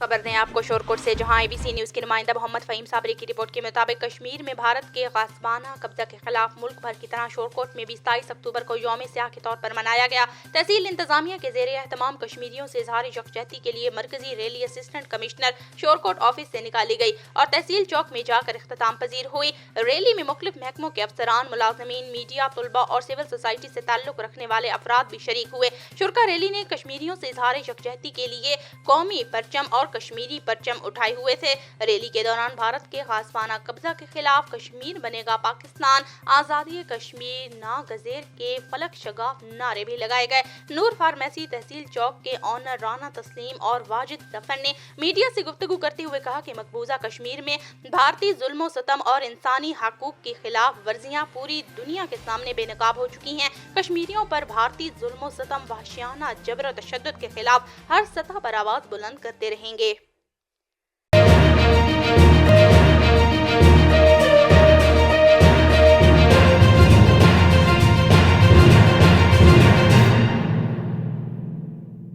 खबर दें आपको शोरकोट से, जहां एबीसी न्यूज के नुमाइंदा मोहम्मद फहीम साबरी की रिपोर्ट के मुताबिक कश्मीर में भारत के गासबाना कब्जा के खिलाफ मुल्क भर की तरह शोरकोट में भी 27 अक्टूबर को यौम स्याह के तौर पर मनाया गया। तहसील इंतजामिया के ज़ेरे एहतमाम कश्मीरियों से इजहार यकजहती के लिए मरकजी rally assistant commissioner Shorkot office से निकाली गई और तहसील चौक में जाकर इख्तिताम पजीर हुई। रैली में मुख्तलिफ महकमों के अफसरान, मुलाजमीन, मीडिया, तुलबा और सिविल सोसाइटी से ताल्लुक रखने वाले अफराद भी शरीक हुए। शुरका रैली ने कश्मीरियों से इजहार यकजहती के लिए कौमी परचम और कश्मीरी परचम उठाए हुए थे। रैली के दौरान भारत के गासबाना कब्जा के खिलाफ कश्मीर बनेगा पाकिस्तान, आज़ादी कश्मीर नागज़ेर के फलक शगाफ नारे भी लगाए गए। नूर फार्मेसी तहसील चौक के ऑनर राना तस्लीम और वाजिद जफर ने मीडिया से गुफ्तगू करते हुए कहा कि मकबूजा कश्मीर में भारतीय जुल्म सतम और इंसानी हकूक की खिलाफ वर्जियां पूरी दुनिया के सामने बेनकाब हो चुकी हैं। कश्मीरियों पर भारतीय जुल्म सतम, वहशियाना जबर तशद्दुद के खिलाफ हर सतह पर आवाज बुलंद करते रहेंगे।